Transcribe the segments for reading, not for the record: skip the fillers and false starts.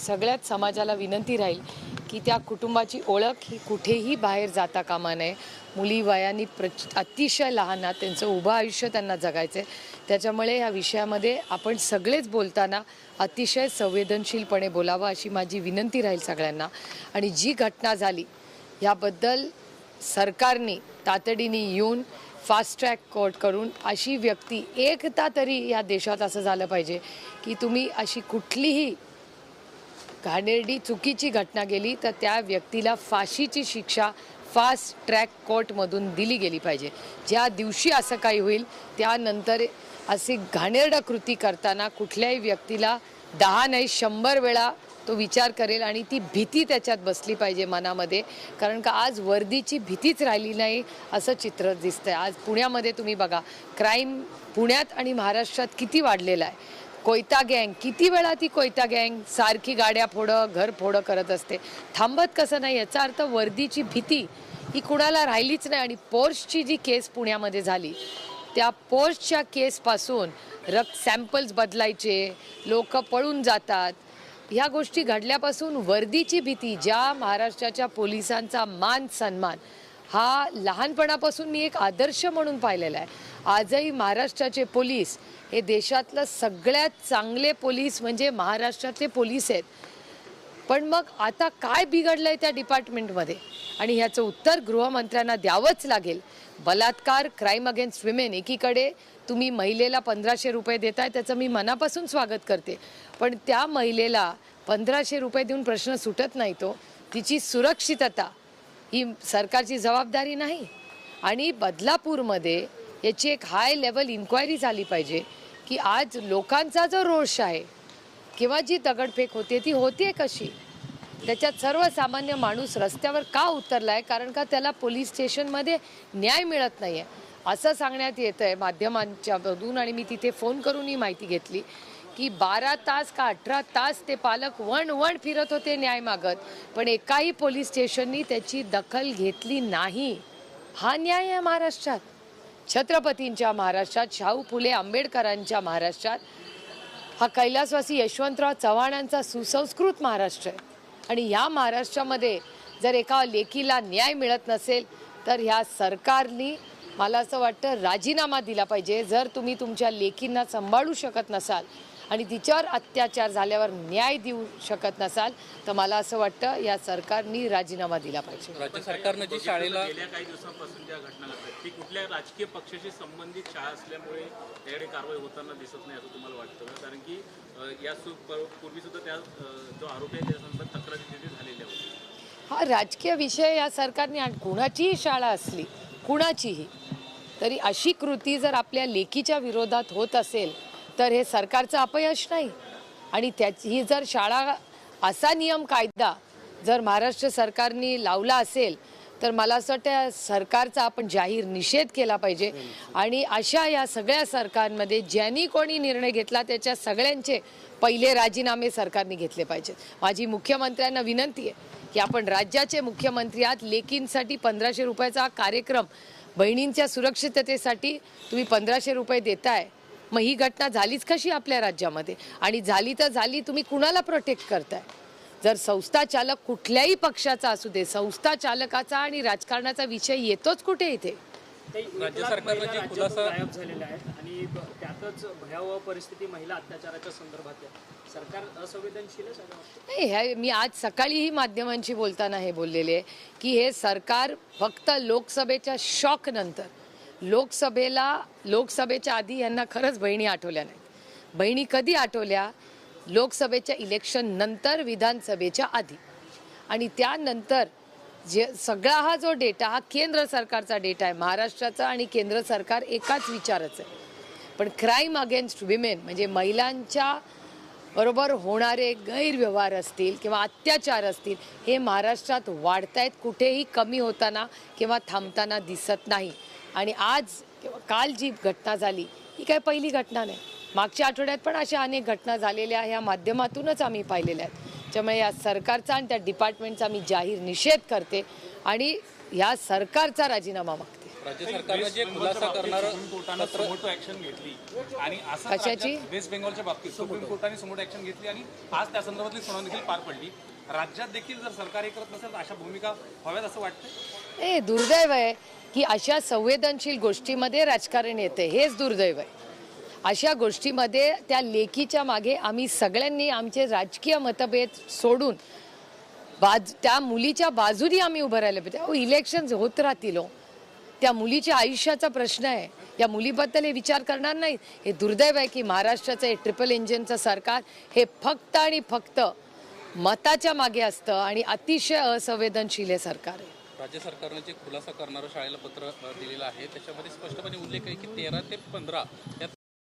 सगळ्याच समाजाला विनंती राहील की त्या कुटुंबाची ओळख ही कुठेही बाहेर जाता कामा नये. मुली वयाने अतिशय लहान आहेत, त्यांचं उभं आयुष्य त्यांना जगायचं आहे. त्याच्यामुळे या विषयामध्ये आपण सगळेच बोलताना अतिशय संवेदनशीलपणे बोलावं अशी माझी विनंती राहील सगळ्यांना. आणि जी घटना झाली याबद्दल सरकारने तातडीने येऊन फास्ट ट्रॅक कोर्ट करून अशी व्यक्ती एकदा तरी या देशात असं झालं पाहिजे की तुम्ही अशी कुठलीही घाणेरडी चुकीची घटना गेली तर त्या व्यक्तीला फाशीची शिक्षा फास्ट ट्रॅक कोर्टमधून दिली गेली पाहिजे. ज्या दिवशी असं काही होईल त्यानंतर असे घाणेरडं कृती करताना कुठल्याही व्यक्तीला 10 नाही 100 वेळा तो विचार करेल आणि ती भीती त्याच्यात बसली पाहिजे मनामध्ये. कारण का आज वर्दीची भीतीच राहिली नाही असं चित्र दिसतंय. आज पुण्यामध्ये तुम्ही बघा, क्राईम पुण्यात आणि महाराष्ट्रात किती वाढलेला आहे. कोयता गँग, किती वेळा ती कोयता गँग सारखी गाड्या फोडं घर फोडं करत असते, थांबत कसं नाही. याचा अर्थ वर्दीची भीती ही कुणाला राहिलीच नाही. आणि पोर्शची जी केस पुण्यामध्ये झाली त्या पोर्शच्या केसपासून सॅम्पल्स बदलायचे, लोक पळून जातात, ह्या गोष्टी घडल्यापासून वर्दीची भीती, ज्या महाराष्ट्राच्या पोलिसांचा मान सन्मान हा लहानपणापासून मी एक आदर्श म्हणून पाहिलेला आहे. आजही महाराष्ट्राचे पोलीस हे देशातलं सगळ्यात चांगले पोलीस म्हणजे महाराष्ट्रातले पोलीस आहेत. पण मग आता काय बिघडलंय त्या डिपार्टमेंटमध्ये आणि ह्याचं उत्तर गृहमंत्र्यांना द्यावंच लागेल. बलात्कार, क्राईम अगेन्स्ट विमेन, एकीकडे तुम्ही महिलेला 1500 रुपये देताय, त्याचं मी मनापासून स्वागत करते. पण त्या महिलेला 1500 रुपये देऊन प्रश्न सुटत नाही. तो तिची सुरक्षितता ही सरकारची जबाबदारी नाही. आणि बदलापूरमध्ये याची एक हाय लेवल इन्क्वायरी झाली पाहिजे की आज लोकांचा जो रोष आहे किंवा जी दगडफेक होते ती होते कशी, त्याच्यात सर्वसामान्य माणूस रस्त्यावर का उतरला आहे, कारण का त्याला पोलीस स्टेशनमध्ये न्याय मिळत नाही आहे असं सांगण्यात येतं आहे माध्यमांच्यामधून. आणि मी तिथे फोन करून ही माहिती घेतली की 12 तास का 18 तास ते पालक वण फिरत होते न्याय मागत, पण एकाही पोलीस स्टेशननी त्याची दखल घेतली नाही. हा न्याय आहे महाराष्ट्रात, छत्रपतींच्या महाराष्ट्रात, शाहू फुले आंबेडकरांच्या महाराष्ट्रात, हा कैलासवासी यशवंतराव चव्हाणांचा सुसंस्कृत महाराष्ट्र आहे. आणि ह्या महाराष्ट्रामध्ये जर एका लेकीला न्याय मिळत नसेल तर ह्या सरकारने मला असं वाटतं राजीनामा दिला पाहिजे. जर तुम्ही तुमच्या लेकींना सांभाळू शकत नसाल आणि तिच्यावर अत्याचार झाल्यावर न्याय देऊ शकत नसाल तर मला असं वाटतं या सरकारने राजीनामा दिला पाहिजे. राज्य सरकारने जी शाळेला गेल्या काही दिवसांपासून ज्या घटना घडतात ती कुठल्या राजकीय पक्षाशी संबंधित शाळा असल्यामुळे त्याकडे कारवाई होताना दिसत नाही असं तुम्हाला वाटतं का? कारण की या पूर्वी सुद्धा त्या जो आरोपी आहे त्यासंदर्भात तक्रारी तिथे झालेल्या होत्या. हा राजकीय विषय या सरकारने, कुणाचीही शाळा असली कुणाचीही तरी अशी कृती जर आपल्या लेकीच्या विरोधात होत असेल तर हे सरकारचं अपयश नाही. आणि ही जर शाळा असा नियम कायदा जर महाराष्ट्र सरकारने लावला असेल तर मला असं वाटतं सरकारचा आपण जाहीर निषेध केला पाहिजे. आणि अशा या सगळ्या सरकारमध्ये ज्यांनी कोणी निर्णय घेतला त्याच्या सगळ्यांचे पहिले राजीनामे सरकारने घेतले पाहिजेत. माझी मुख्यमंत्र्यांना विनंती आहे की आपण राज्याचे मुख्यमंत्री आहात, लेकींसाठी 1500 रुपयाचा कार्यक्रम, बहिणींच्या सुरक्षिततेसाठी तुम्ही 1500 रुपये देताय, मग ही घटना झालीच कशी आपल्या राज्यामध्ये? आणि झाली तर झाली, तुम्ही कुणाला प्रोटेक्ट करताय? जर संस्था चालक कुठल्याही पक्षाचा असू दे, संस्था चालकाचा आणि राजकारणाचा विषय येतोच कुठे इथे. राज्य सरकारने जी खुलासा गायब झालेला आहे आणि त्यातच भयावह परिस्थिती महिला अत्याचाराच्या संदर्भात आहे. सरकार असंवेदनशील आहे? नाही, मी आज सकाळीही माध्यमांशी बोलताना हे बोललेले आहे की हे सरकार फक्त लोकसभेच्या शॉक नंतर, लोकसभेच्या आधी यांना खरंच बहिणी आठवल्या नाहीत. बहिणी कधी आठवल्या? लोकसभेच्या इलेक्शन नंतर, विधानसभेच्या आधी. आणि त्यानंतर जे सगळा हा जो डेटा हा केंद्र सरकारचा डेटा आहे, महाराष्ट्राचा आणि केंद्र सरकार एकाच विचाराचं आहे. पण क्राईम अगेन्स्ट विमेन म्हणजे महिलांच्या बरोबर होणारे गैरव्यवहार असतील किंवा अत्याचार असतील हे महाराष्ट्रात वाढत आहेत, कुठेही कमी होताना किंवा थांबताना दिसत नाही. आणि आज किंवा काल जी घटना झाली ही काही पहिली घटना नाही. मागच्या आठवड्यात पण अशा अनेक घटना झालेल्या ह्या माध्यमातूनच आम्ही पाहिलेल्या आहेत. त्यामुळे या सरकारचा आणि त्या डिपार्टमेंटचा मी जाहीर निषेध करते आणि या सरकारचा राजीनामा मागते. राज्य सरकारनं जे खुलासा करणारं सुप्रीम कोर्टानं सुमोटो ऍक्शन घेतली आणि असं कशाची? वेस्ट बेंगॉलच्या बाबतीत सुप्रीम कोर्टाने सुमोटो ऍक्शन घेतली आणि आज त्या संदर्भातली सुनावणी देखील पार पडली. राज्यात देखील जर सरकार हे करत नसेल तर अशा भूमिका व्हाव्यात असं वाटतं. दुर्दैव आहे की अशा संवेदनशील गोष्टीमध्ये राजकारण येते, हेच दुर्दैव आहे. अशा गोष्टीमध्ये त्या लेकीच्या मागे आम्ही सगळ्यांनी आमचे राजकीय मतभेद सोडून त्या मुलीच्या बाजूनी आम्ही उभं राहिलं पाहिजे. इलेक्शन्स होत राहतील, त्या मुलीच्या आयुष्याचा प्रश्न आहे, या मुलीबद्दल हे विचार करणार नाही. हे दुर्दैव आहे की महाराष्ट्राचं हे ट्रिपल इंजिनचं सरकार हे फक्त आणि फक्त मताच्या मागे असतं आणि अतिशय असंवेदनशील हे सरकार आहे. राज्य सरकारनं जे खुलासा करणारं शाळेला पत्र दिलेलं आहे त्याच्यामध्ये स्पष्टपणे उल्लेख आहे की 13 ते 15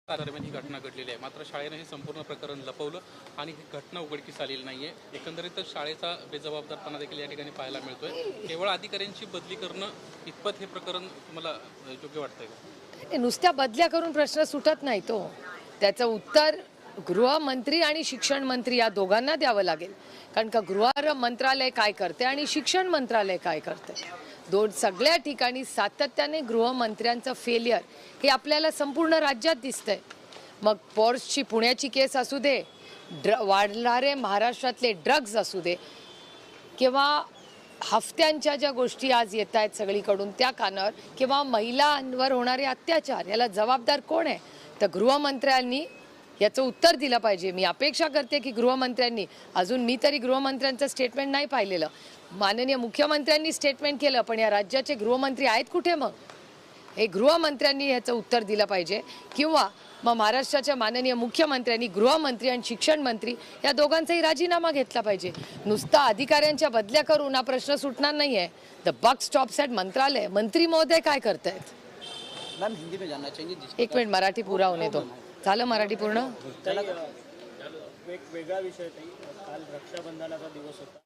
या दरम्यान ही घटना घडलेली आहे. मात्र शाळेनं हे संपूर्ण प्रकरण लपवलं आणि ही घटना उघडकीस आलेली नाहीये. एकंदरीतच शाळेचा बेजबाबदारपणा देखील या ठिकाणी पाहायला मिळतोय. केवळ अधिकाऱ्यांची बदली करणं इतपत हे प्रकरण तुम्हाला योग्य वाटतंय का? नुसत्या बदल्या करून प्रश्न सुटत नाही. त्याचं उत्तर गृहमंत्री आणि शिक्षण मंत्री या दोघांना द्यावं लागेल. कारण का गृह मंत्रालय काय करते आणि शिक्षण मंत्रालय काय करते, सगळ्या ठिकाणी सातत्याने गृहमंत्र्यांचं फेलियर हे आपल्याला संपूर्ण राज्यात दिसतंय. मग पॉर्सची पुण्याची केस असू दे, वाढणारे महाराष्ट्रातले ड्रग्ज असू दे, किंवा हफ्त्यांच्या ज्या गोष्टी आज येत आहेत सगळीकडून त्या कानावर, किंवा महिलांवर होणारे अत्याचार, याला जबाबदार कोण आहे? तर गृहमंत्र्यांनी याचं उत्तर दिलं पाहिजे. मी अपेक्षा करते की गृहमंत्र्यांनी, अजून मी तरी गृहमंत्र्यांचं स्टेटमेंट नाही पाहिलेलं, माननीय मुख्यमंत्र्यांनी स्टेटमेंट केलं, पण या राज्याचे गृहमंत्री आहेत कुठे? मग हे गृहमंत्र्यांनी ह्याचं उत्तर दिलं पाहिजे, किंवा मग महाराष्ट्राच्या माननीय मुख्यमंत्र्यांनी गृहमंत्री आणि शिक्षण मंत्री या दोघांचाही राजीनामा घेतला पाहिजे. नुसता अधिकाऱ्यांच्या बदल्या करून हा प्रश्न सुटणार नाही आहे. द बक स्टॉप्स ॲट मंत्रालय. मंत्री महोदय काय करतायत? मैम हिंदी में जानना चाहेंगे एक मिनिट, मराठी पुरा होणे दो. झालं मराठी पूर्ण? वेगळा विषय ताई, काल रक्षाबंधनाचा दिवस होता.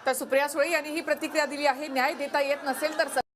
तर सुप्रिया सुळे यांनी ही प्रतिक्रिया दिली आहे. न्याय देता येत नसेल तर